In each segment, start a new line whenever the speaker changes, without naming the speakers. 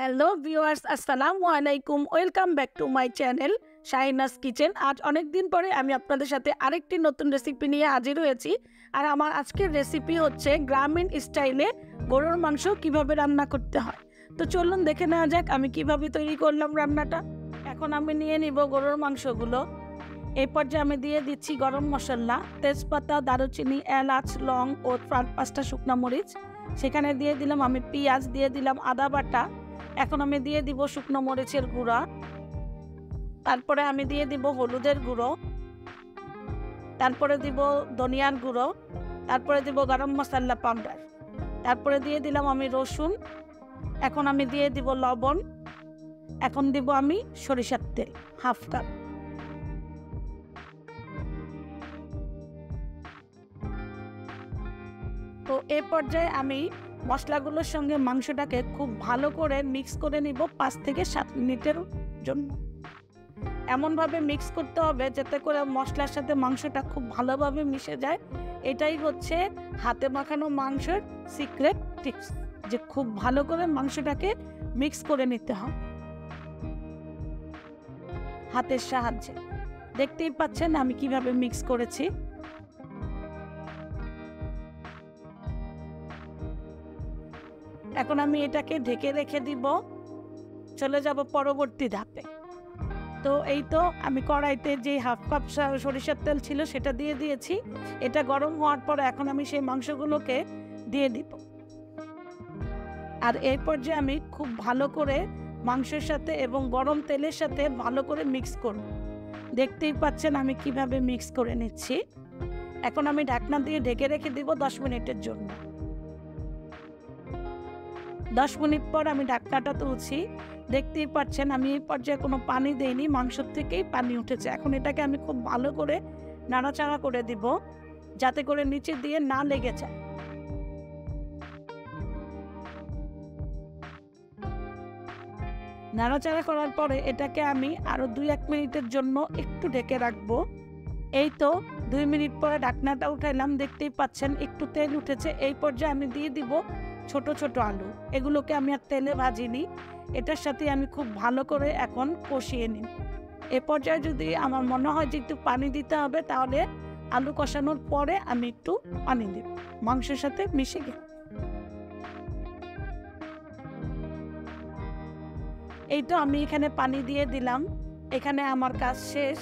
Hello viewers, আসসালামু আলাইকুম। Welcome back to my channel Shahina's kitchen. আজ অনেক দিন পরে আমি আপনাদের সাথে আরেকটি নতুন রেসিপি নিয়ে হাজির হয়েছি। আর আমার আজকের রেসিপি হচ্ছে গ্রামীণ স্টাইলে গরুর মাংস কিভাবে রান্না করতে হয়। তো চলুন দেখে নেওয়া যাক আমি কিভাবে তৈরি করলাম রান্নাটা। এখন আমি নিয়ে নিব গরুর মাংসগুলো। এই পর্যায়ে আমি দিয়ে দিচ্ছি গরম মশলা, তেজপাতা, দারুচিনি, এলাচ, লং ও 4-5টা শুকনো মরিচ। সেখানে দিয়ে দিলাম আমি পেঁয়াজ, দিয়ে দিলাম আদা বাটা। এখন আমি দিয়ে দিব শুকনো মরিচের গুঁড়া, তারপরে আমি দিয়ে দিব হলুদের গুঁড়ো, তারপরে দিব ধনিয়ার গুঁড়ো, তারপরে দিব গরম মশলা পাউডার, তারপরে দিয়ে দিলাম আমি রসুন। এখন আমি দিয়ে দিব লবণ। এখন দিব আমি সরিষার তেল 1/2 কাপ। তো এই পর্যায়ে আমি মশলাগুলোর সঙ্গে মাংসটাকে খুব ভালো করে মিক্স করে নিব 5 থেকে 7 মিনিটের জন্য। এমনভাবে মিক্স করতে হবে যাতে করে মশলার সাথে মাংসটা খুব ভালোভাবে মিশে যায়। এটাই হচ্ছে হাতে মাখানো মাংসের সিক্রেট টিপস, যে খুব ভালো করে মাংসটাকে মিক্স করে নিতে হবে হাতের সাহায্যে। দেখতেই পাচ্ছেন আমি কিভাবে মিক্স করেছি। এখন আমি এটাকে ঢেকে রেখে দিব, চলে যাব পরবর্তী ধাপে। তো এই তো আমি কড়াইতে যে 1/2 কাপ সরিষার তেল ছিল সেটা দিয়ে দিয়েছি। এটা গরম হওয়ার পর এখন আমি সেই মাংসগুলোকে দিয়ে দিব। আর এই পর্যায়ে আমি খুব ভালো করে মাংসের সাথে এবং গরম তেলের সাথে ভালো করে মিক্স করব। দেখতেই পাচ্ছেন আমি কিভাবে মিক্স করে নিচ্ছি। এখন আমি ঢাকনা দিয়ে ঢেকে রেখে দিব 10 মিনিটের জন্য। 10 মিনিট পর আমি ঢাকনাটা তুলছি। দেখতেই পাচ্ছেন আমি এই পর্যায়ে কোনো পানি দেইনি, মাংস থেকেই পানি উঠেছে। এখন এটাকে আমি খুব ভালো করে নাড়াচাড়া করে দিব যাতে করে নিচে দিয়ে না লেগে যায়। নাড়াচাড়া করার পরে এটাকে আমি আরো 2-1 মিনিটের জন্য একটু ঢেকে রাখবো। এই তো 2 মিনিট পরে ঢাকনাটা উঠাইলাম। দেখতেই পাচ্ছেন একটু তেল উঠেছে। এই পর্যায়ে আমি দিয়ে দিব ছোট ছোট আলু। এগুলোকে আমি আর তেলে ভাজিনি, এটার সাথে আমি খুব ভালো করে এখন কষিয়ে নিই। এ পর্যায়ে যদি আমার মনে হয় যে একটু পানি দিতে হবে, তাহলে আলু কষানোর পরে আমি একটু পানি দিব মাংসের সাথে মিশে গেলে। এই তো আমি এখানে পানি দিয়ে দিলাম। এখানে আমার কাজ শেষ।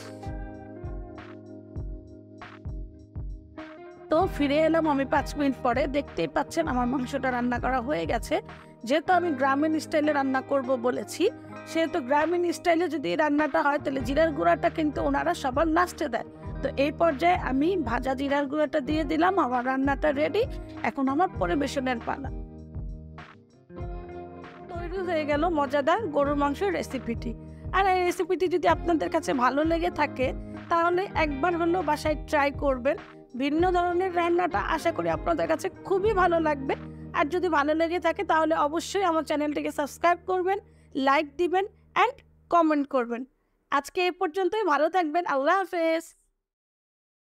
তো ফিরে এলাম আমি 5 মিনিট পরে। দেখতেই পাচ্ছেন আমার মাংসটা রান্না করা হয়ে গেছে। যেহেতু আমি গ্রামীণ স্টাইলে রান্না করব বলেছি, সেহেতু গ্রামীণ স্টাইলে যদি রান্নাটা হয় তাহলে জিরার গুঁড়াটা কিন্তু ওনারা সবার লাস্টে দেয়। তো এই পর্যায়ে আমি ভাজা জিরার গুঁড়াটা দিয়ে দিলাম। আমার রান্নাটা রেডি। এখন আমার পরিবেশনের পালা। তৈরি হয়ে গেল মজাদার গরুর মাংসের রেসিপিটি। আর এই রেসিপিটি যদি আপনাদের কাছে ভালো লেগে থাকে তাহলে একবার হলেও বাসায় ট্রাই করবেন। ভিন্ন ধরনের রান্নাটা আশা করি আপনাদের কাছে খুবই ভালো লাগবে। আর যদি ভালো লেগে থাকে তাহলে অবশ্যই আমার চ্যানেলটিকে সাবস্ক্রাইব করবেন, লাইক দিবেন অ্যান্ড কমেন্ট করবেন। আজকে এই পর্যন্তই। ভালো থাকবেন। আল্লাহ হাফেজ।